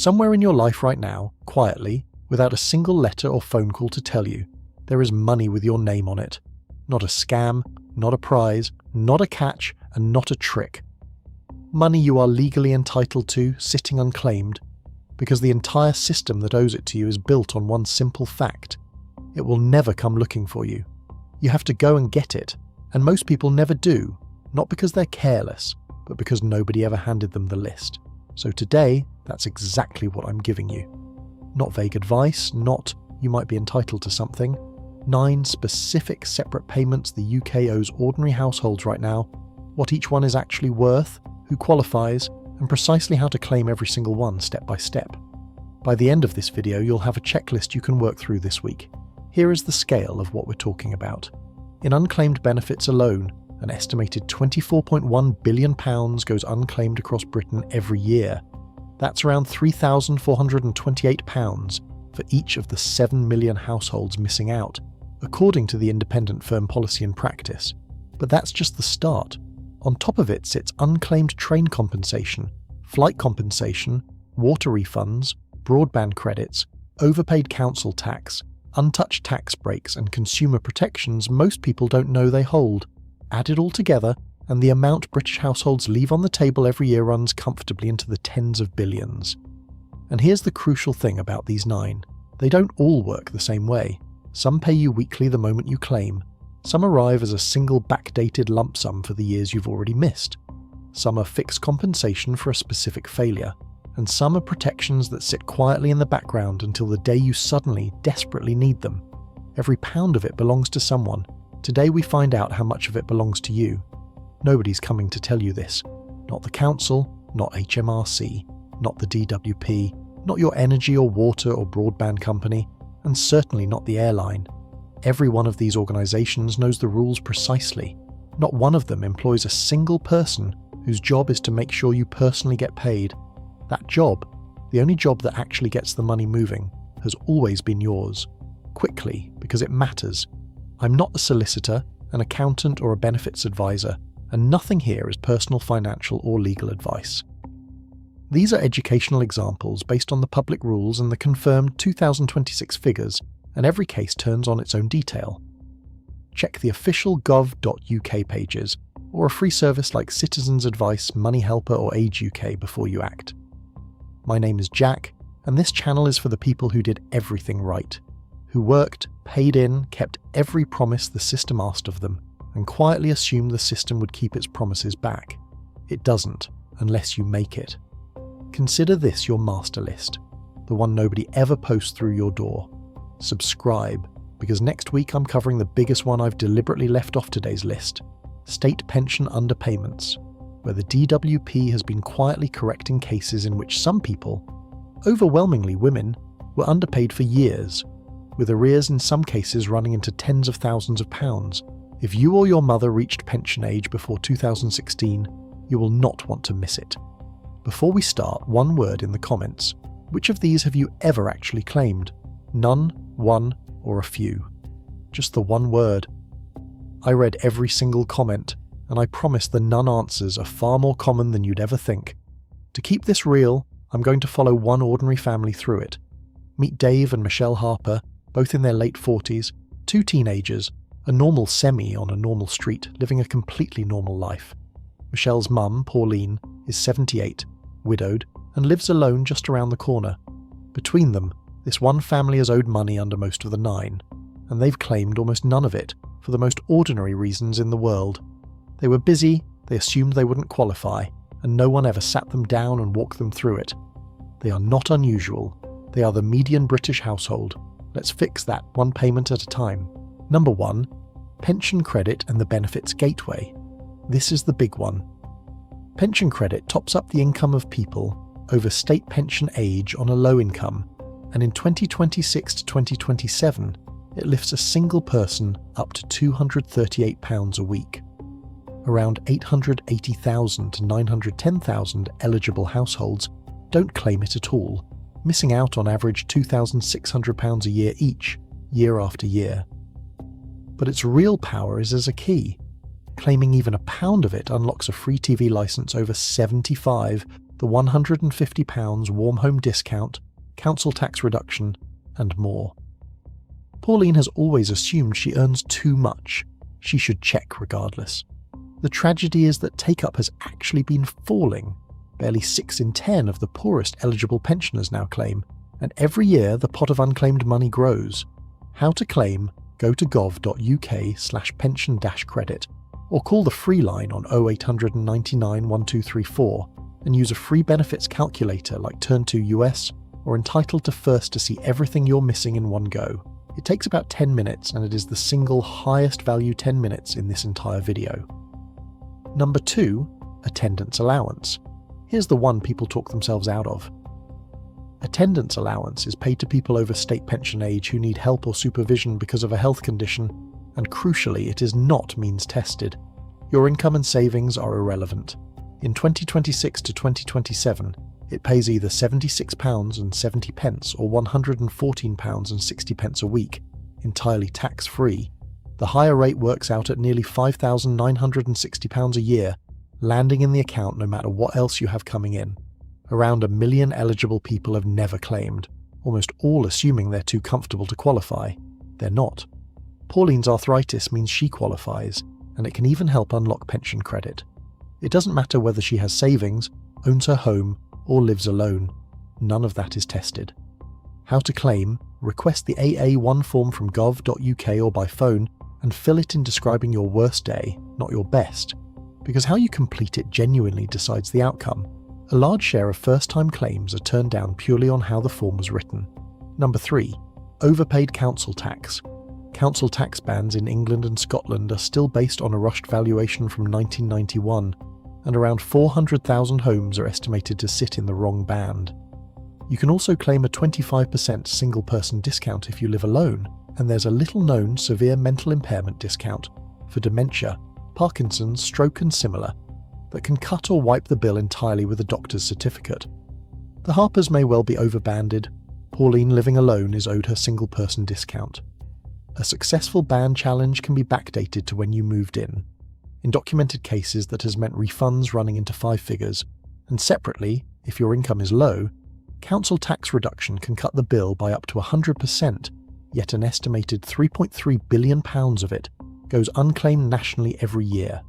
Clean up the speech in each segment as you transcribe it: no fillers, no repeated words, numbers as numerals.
Somewhere in your life right now, quietly, without a single letter or phone call to tell you, there is money with your name on it. Not a scam, not a prize, not a catch, and not a trick. Money you are legally entitled to, sitting unclaimed, because the entire system that owes it to you is built on one simple fact. It will never come looking for you. You have to go and get it, and most people never do, not because they're careless, but because nobody ever handed them the list. So today, that's exactly what I'm giving you. Not vague advice, not you might be entitled to something. 9 specific separate payments the UK owes ordinary households right now, what each one is actually worth, who qualifies, and precisely how to claim every single one step by step. By the end of this video, you'll have a checklist you can work through this week. Here is the scale of what we're talking about. In unclaimed benefits alone, an estimated £24.1 billion goes unclaimed across Britain every year. That's around £3,428 for each of the 7 million households missing out, according to the independent firm Policy and Practice. But that's just the start. On top of it sits unclaimed train compensation, flight compensation, water refunds, broadband credits, overpaid council tax, untouched tax breaks and consumer protections most people don't know they hold. Add it all together, and the amount British households leave on the table every year runs comfortably into the tens of billions. And here's the crucial thing about these 9. They don't all work the same way. Some pay you weekly the moment you claim. Some arrive as a single backdated lump sum for the years you've already missed. Some are fixed compensation for a specific failure. And some are protections that sit quietly in the background until the day you suddenly, desperately need them. Every pound of it belongs to someone. Today we find out how much of it belongs to you. Nobody's coming to tell you this. Not the council, not HMRC, not the DWP, not your energy or water or broadband company, and certainly not the airline. Every one of these organisations knows the rules precisely. Not one of them employs a single person whose job is to make sure you personally get paid. That job, the only job that actually gets the money moving, has always been yours. Quickly, because it matters. I'm not a solicitor, an accountant or a benefits advisor, and nothing here is personal financial or legal advice. These are educational examples based on the public rules and the confirmed 2026 figures, and every case turns on its own detail. Check the official gov.uk pages, or a free service like Citizens Advice, Money Helper or Age UK before you act. My name is Jack, and this channel is for the people who did everything right, who worked, paid in, kept every promise the system asked of them, and quietly assumed the system would keep its promises back. It doesn't, unless you make it. Consider this your master list, the one nobody ever posts through your door. Subscribe, because next week I'm covering the biggest one I've deliberately left off today's list, state pension underpayments, where the DWP has been quietly correcting cases in which some people, overwhelmingly women, were underpaid for years, with arrears in some cases running into tens of thousands of pounds. If you or your mother reached pension age before 2016, you will not want to miss it. Before we start, one word in the comments. Which of these have you ever actually claimed? None, one, or a few? Just the one word. I read every single comment, and I promise the none answers are far more common than you'd ever think. To keep this real, I'm going to follow one ordinary family through it. Meet Dave and Michelle Harper, both in their late 40s, 2 teenagers, a normal semi on a normal street, living a completely normal life. Michelle's mum, Pauline, is 78, widowed, and lives alone just around the corner. Between them, this one family has owed money under most of the 9, and they've claimed almost none of it for the most ordinary reasons in the world. They were busy, they assumed they wouldn't qualify, and no one ever sat them down and walked them through it. They are not unusual. They are the median British household. Let's fix that one payment at a time. Number 1, pension credit and the benefits gateway. This is the big one. Pension credit tops up the income of people over state pension age on a low income, and in 2026 to 2027, it lifts a single person up to £238 a week. Around 880,000 to 910,000 eligible households don't claim it at all, missing out on average £2,600 a year each, year after year. But its real power is as a key. Claiming even a pound of it unlocks a free TV licence over 75 the £150 warm home discount, council tax reduction, and more. Pauline has always assumed she earns too much. She should check regardless. The tragedy is that take-up has actually been falling. Barely 6 in 10 of the poorest eligible pensioners now claim, and every year the pot of unclaimed money grows. How to claim? Go to gov.uk/pension-credit or call the free line on 0800 99 1234 and use a free benefits calculator like Turn2 US or Entitled to First to see everything you're missing in one go. It takes about 10 minutes and it is the single highest value 10 minutes in this entire video. Number 2, attendance allowance. Here's the one people talk themselves out of. Attendance allowance is paid to people over state pension age who need help or supervision because of a health condition, and crucially, it is not means tested. Your income and savings are irrelevant. In 2026 to 2027, it pays either £76.70 or £114.60 a week, entirely tax-free. The higher rate works out at nearly £5,960 a year, landing in the account no matter what else you have coming in. Around 1 million eligible people have never claimed, almost all assuming they're too comfortable to qualify. They're not. Pauline's arthritis means she qualifies, and it can even help unlock pension credit. It doesn't matter whether she has savings, owns her home, or lives alone. None of that is tested. How to claim? Request the AA1 form from gov.uk or by phone and fill it in describing your worst day, not your best, because how you complete it genuinely decides the outcome. A large share of first-time claims are turned down purely on how the form was written. Number 3, overpaid council tax. Council tax bands in England and Scotland are still based on a rushed valuation from 1991, and around 400,000 homes are estimated to sit in the wrong band. You can also claim a 25% single-person discount if you live alone, and there's a little-known severe mental impairment discount for dementia, Parkinson's, stroke and similar, that can cut or wipe the bill entirely with a doctor's certificate. The Harpers may well be overbanded. Pauline living alone is owed her single-person discount. A successful band challenge can be backdated to when you moved in. In documented cases, that has meant refunds running into 5 figures, and separately, if your income is low, council tax reduction can cut the bill by up to 100%, yet an estimated £3.3 billion of it goes unclaimed nationally every year.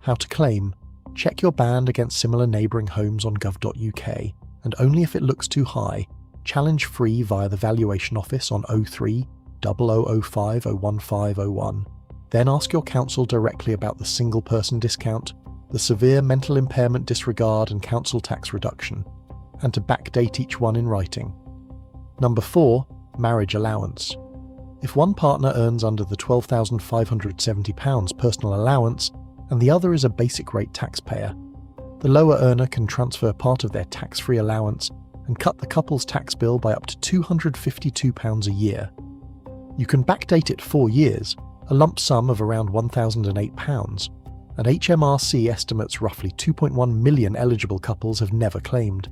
How to claim? Check your band against similar neighbouring homes on gov.uk, and only if it looks too high, challenge free via the valuation office on 03 0005 01501. Then ask your council directly about the single-person discount, the severe mental impairment disregard and council tax reduction, and to backdate each one in writing. Number 4, marriage allowance. If one partner earns under the £12,570 personal allowance, and the other is a basic rate taxpayer, the lower earner can transfer part of their tax-free allowance and cut the couple's tax bill by up to £252 a year. You can backdate it 4 years, a lump sum of around £1,008, and HMRC estimates roughly 2.1 million eligible couples have never claimed.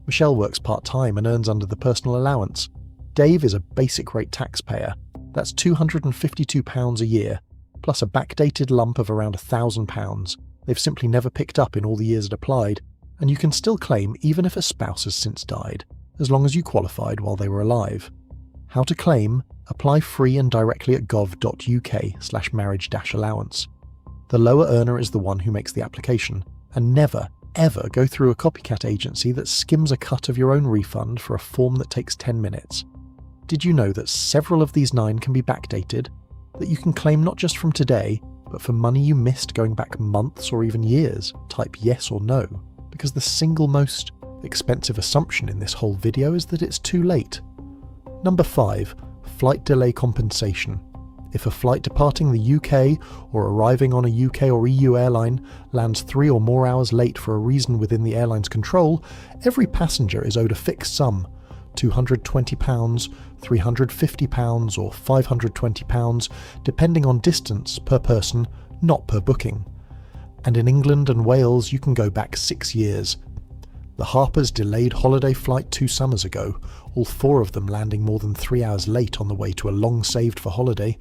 Michelle works part-time and earns under the personal allowance. Dave is a basic rate taxpayer. That's £252 a year, plus a backdated lump of around £1,000 they've simply never picked up in all the years it applied, and you can still claim even if a spouse has since died, as long as you qualified while they were alive. How to claim? Apply free and directly at gov.uk/marriage-allowance. The lower earner is the one who makes the application, and never, ever go through a copycat agency that skims a cut of your own refund for a form that takes 10 minutes. Did you know that several of these 9 can be backdated? That you can claim not just from today, but for money you missed going back months or even years? Type yes or no, because the single most expensive assumption in this whole video is that it's too late. Number 5, flight delay compensation. If a flight departing the UK or arriving on a UK or EU airline lands 3 or more hours late for a reason within the airline's control, every passenger is owed a fixed sum, £220, £350 or £520, depending on distance per person, not per booking. And in England and Wales you can go back 6 years. The Harpers' delayed holiday flight 2 summers ago, all 4 of them landing more than 3 hours late on the way to a long saved for holiday,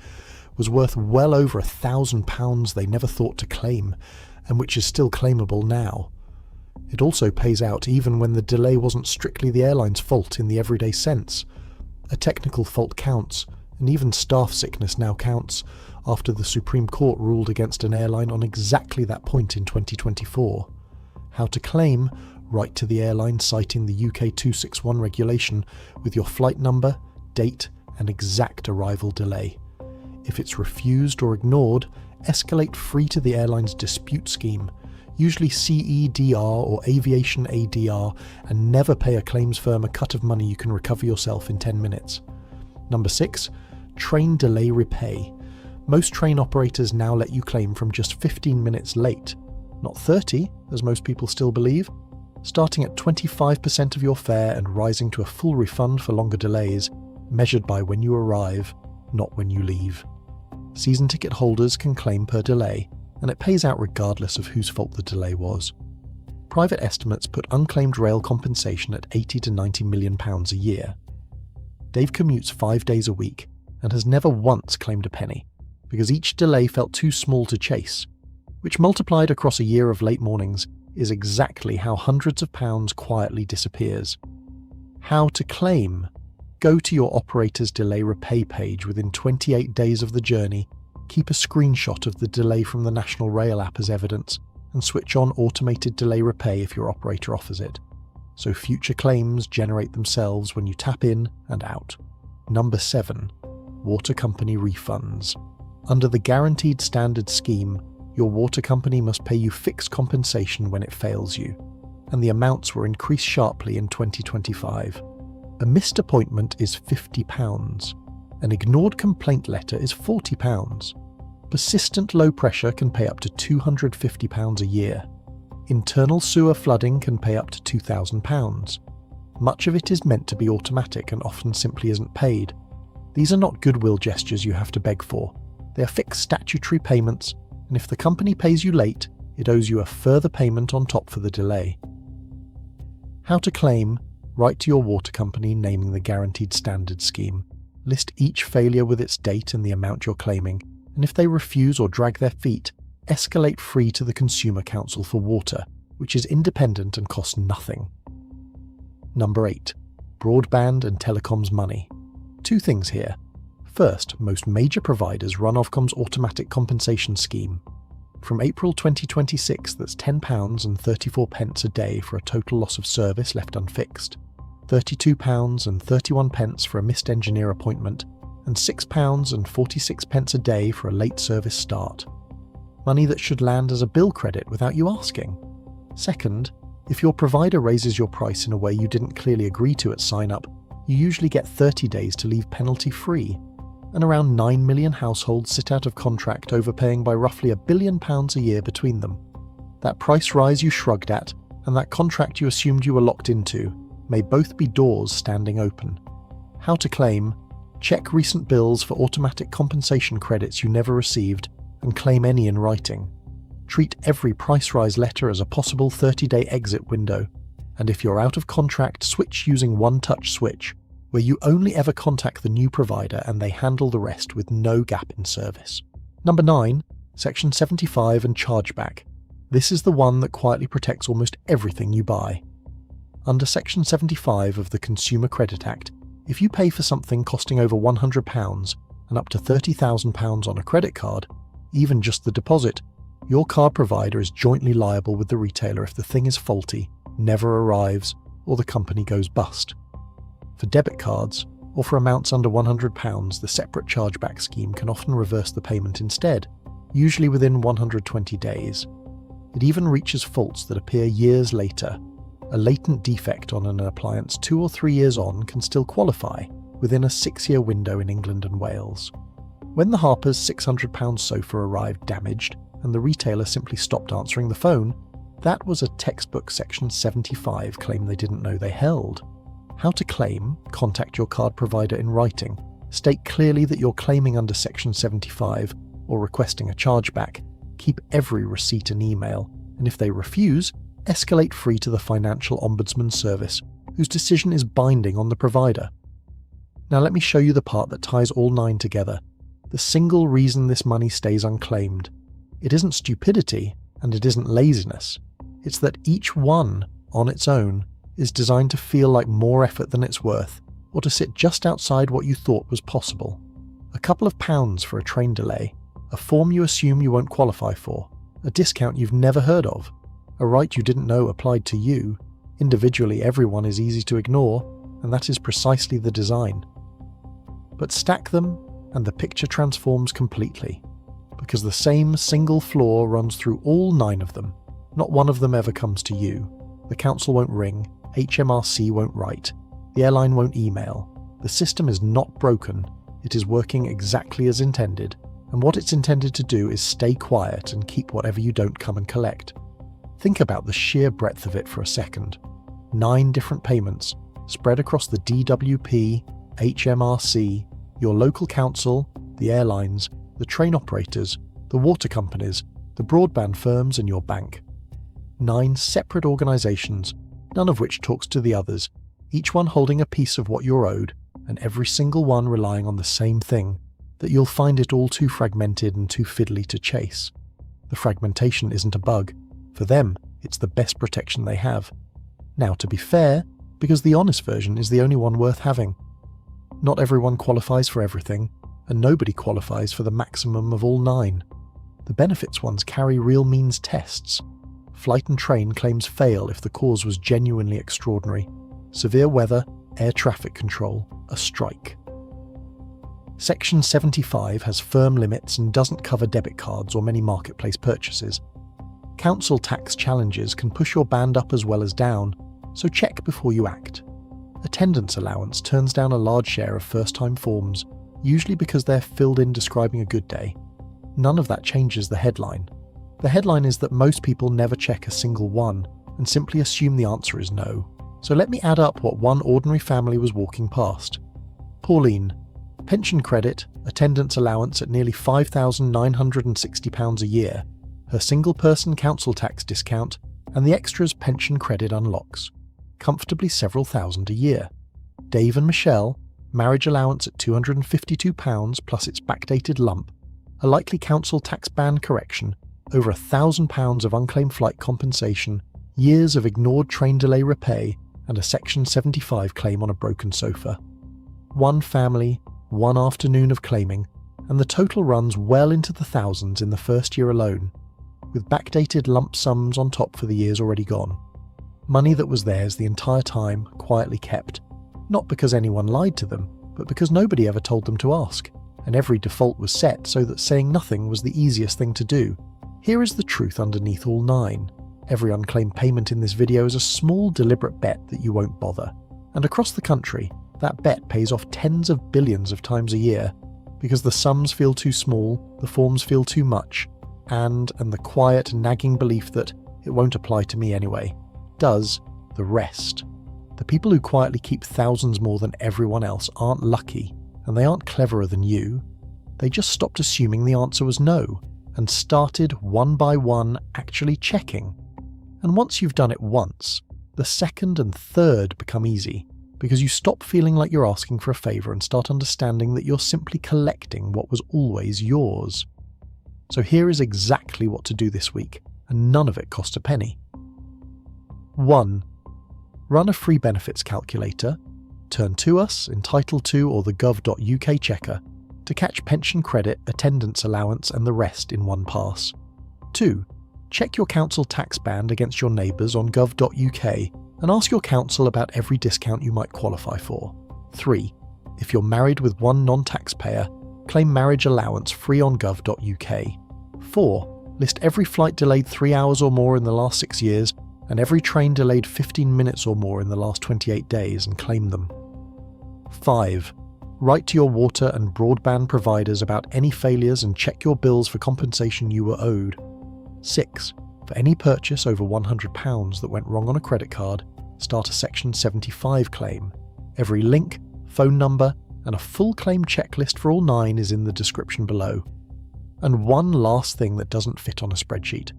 was worth well over £1,000 they never thought to claim, and which is still claimable now. It also pays out even when the delay wasn't strictly the airline's fault in the everyday sense. A technical fault counts, and even staff sickness now counts, after the Supreme Court ruled against an airline on exactly that point in 2024. How to claim? Write to the airline citing the UK 261 regulation with your flight number, date, and exact arrival delay. If it's refused or ignored, escalate free to the airline's dispute scheme, usually CEDR or Aviation ADR, and never pay a claims firm a cut of money you can recover yourself in 10 minutes. Number 6. Train delay repay. Most train operators now let you claim from just 15 minutes late, not 30, as most people still believe, starting at 25% of your fare and rising to a full refund for longer delays, measured by when you arrive, not when you leave. Season ticket holders can claim per delay, and it pays out regardless of whose fault the delay was. Private estimates put unclaimed rail compensation at £80 to £90 million a year. Dave commutes 5 days a week and has never once claimed a penny, because each delay felt too small to chase, which multiplied across a year of late mornings is exactly how hundreds of pounds quietly disappears. How to claim? Go to your operator's delay repay page within 28 days of the journey, keep a screenshot of the delay from the National Rail app as evidence, and switch on automated delay repay if your operator offers it, so future claims generate themselves when you tap in and out. Number 7. Water company refunds. Under the Guaranteed Standard Scheme, your water company must pay you fixed compensation when it fails you, and the amounts were increased sharply in 2025. A missed appointment is £50. An ignored complaint letter is £40. Persistent low pressure can pay up to £250 a year. Internal sewer flooding can pay up to £2,000. Much of it is meant to be automatic and often simply isn't paid. These are not goodwill gestures you have to beg for. They are fixed statutory payments, and if the company pays you late, it owes you a further payment on top for the delay. How to claim? Write to your water company naming the Guaranteed Standard Scheme. List each failure with its date and the amount you're claiming, and if they refuse or drag their feet, escalate free to the Consumer Council for Water, which is independent and costs nothing. Number 8. Broadband and telecoms money. Two things here. First, most major providers run Ofcom's automatic compensation scheme. From April 2026, that's £10.34 a day for a total loss of service left unfixed, £32.31 for a missed engineer appointment, and £6.46 a day for a late service start. Money that should land as a bill credit without you asking. Second, if your provider raises your price in a way you didn't clearly agree to at sign-up, you usually get 30 days to leave penalty-free, and around 9 million households sit out of contract overpaying by roughly £1 billion a year between them. That price rise you shrugged at, and that contract you assumed you were locked into, may both be doors standing open. How to claim? Check recent bills for automatic compensation credits you never received, and claim any in writing. Treat every price rise letter as a possible 30-day exit window, and if you're out of contract, switch using one-touch switch, where you only ever contact the new provider and they handle the rest with no gap in service. Number 9. Section 75 and chargeback. This is the one that quietly protects almost everything you buy. Under Section 75 of the Consumer Credit Act, if you pay for something costing over £100 and up to £30,000 on a credit card, even just the deposit, your card provider is jointly liable with the retailer if the thing is faulty, never arrives, or the company goes bust. For debit cards, or for amounts under £100, the separate chargeback scheme can often reverse the payment instead, usually within 120 days. It even reaches faults that appear years later. A latent defect on an appliance 2 or 3 years on can still qualify within a 6-year window in England and Wales. When the Harper's £600 sofa arrived damaged and the retailer simply stopped answering the phone, that was a textbook Section 75 claim they didn't know they held. How to claim? Contact your card provider in writing. State clearly that you're claiming under Section 75 or requesting a chargeback. Keep every receipt and email, and if they refuse, escalate free to the Financial Ombudsman Service, whose decision is binding on the provider. Now let me show you the part that ties all 9 together. The single reason this money stays unclaimed. It isn't stupidity, and it isn't laziness. It's that each one, on its own, is designed to feel like more effort than it's worth, or to sit just outside what you thought was possible. A couple of pounds for a train delay, a form you assume you won't qualify for, a discount you've never heard of, a right you didn't know applied to you. Individually, everyone is easy to ignore, and that is precisely the design. But stack them, and the picture transforms completely, because the same single flaw runs through all 9 of them. Not one of them ever comes to you. The council won't ring, HMRC won't write, the airline won't email. The system is not broken, it is working exactly as intended, and what it's intended to do is stay quiet and keep whatever you don't come and collect. Think about the sheer breadth of it for a second. 9 different payments, spread across the DWP, HMRC, your local council, the airlines, the train operators, the water companies, the broadband firms and your bank. 9 separate organisations, none of which talks to the others, each one holding a piece of what you're owed, and every single one relying on the same thing, that you'll find it all too fragmented and too fiddly to chase. The fragmentation isn't a bug. For them, it's the best protection they have. Now, to be fair, because the honest version is the only one worth having. Not everyone qualifies for everything, and nobody qualifies for the maximum of all 9. The benefits ones carry real means tests. Flight and train claims fail if the cause was genuinely extraordinary. Severe weather, air traffic control, a strike. Section 75 has firm limits and doesn't cover debit cards or many marketplace purchases. Council tax challenges can push your band up as well as down, so check before you act. Attendance allowance turns down a large share of first-time forms, usually because they're filled in describing a good day. None of that changes the headline. The headline is that most people never check a single one and simply assume the answer is no. So let me add up what one ordinary family was walking past. Pauline, pension credit, attendance allowance at nearly £5,960 a year, her single-person council tax discount, and the extras pension credit unlocks. Comfortably several thousand a year. Dave and Michelle, marriage allowance at £252 plus its backdated lump, a likely council tax ban correction, over £1,000 of unclaimed flight compensation, years of ignored train delay repay, and a Section 75 claim on a broken sofa. One family, one afternoon of claiming, and the total runs well into the thousands in the first year alone, with backdated lump sums on top for the years already gone. Money that was theirs the entire time, quietly kept, not because anyone lied to them, but because nobody ever told them to ask, and every default was set so that saying nothing was the easiest thing to do. Here is the truth underneath all 9. Every unclaimed payment in this video is a small, deliberate bet that you won't bother. And across the country, that bet pays off tens of billions of times a year, because the sums feel too small, the forms feel too much, and the quiet, nagging belief that it won't apply to me anyway, does the rest. The people who quietly keep thousands more than everyone else aren't lucky, and they aren't cleverer than you. They just stopped assuming the answer was no, and started one by one actually checking. And once you've done it once, the second and third become easy, because you stop feeling like you're asking for a favour and start understanding that you're simply collecting what was always yours. So here is exactly what to do this week, and none of it cost a penny. 1. Run a free benefits calculator, turn to us, entitled to or the gov.uk checker to catch pension credit, attendance allowance and the rest in one pass. 2. Check your council tax band against your neighbours on gov.uk and ask your council about every discount you might qualify for. 3. If you're married with one non-taxpayer, claim marriage allowance free on gov.uk. 4. List every flight delayed 3 hours or more in the last 6 years and every train delayed 15 minutes or more in the last 28 days and claim them. 5. Write to your water and broadband providers about any failures and check your bills for compensation you were owed. 6. For any purchase over £100 that went wrong on a credit card, start a Section 75 claim. Every link, phone number, and a full claim checklist for all 9 is in the description below. And one last thing that doesn't fit on a spreadsheet.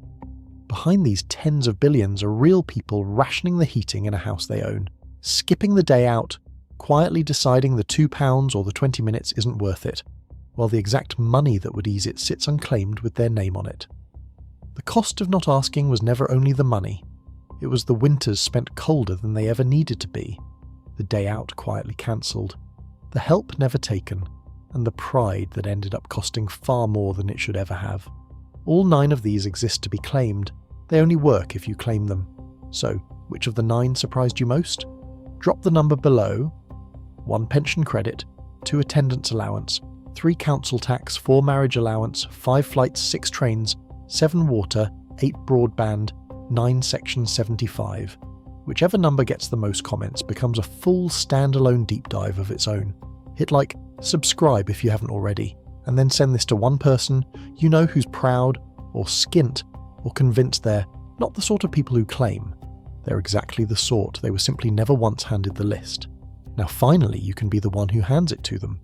Behind these tens of billions are real people rationing the heating in a house they own, skipping the day out, quietly deciding the £2 or the 20 minutes isn't worth it, while the exact money that would ease it sits unclaimed with their name on it. The cost of not asking was never only the money, It was the winters spent colder than they ever needed to be, the day out quietly cancelled, the help never taken, and the pride that ended up costing far more than it should ever have. All 9 of these exist to be claimed. They only work if you claim them. So, which of the 9 surprised you most? Drop the number below. 1 pension credit, 2 attendance allowance, 3 council tax, 4 marriage allowance, 5 flights, 6 trains, 7 water, 8 broadband, 9 section 75. Whichever number gets the most comments becomes a full standalone deep dive of its own. Hit like, subscribe if you haven't already, and then send this to one person you know who's proud, or skint, or convinced they're not the sort of people who claim. They're exactly the sort, they were simply never once handed the list. Now finally you can be the one who hands it to them.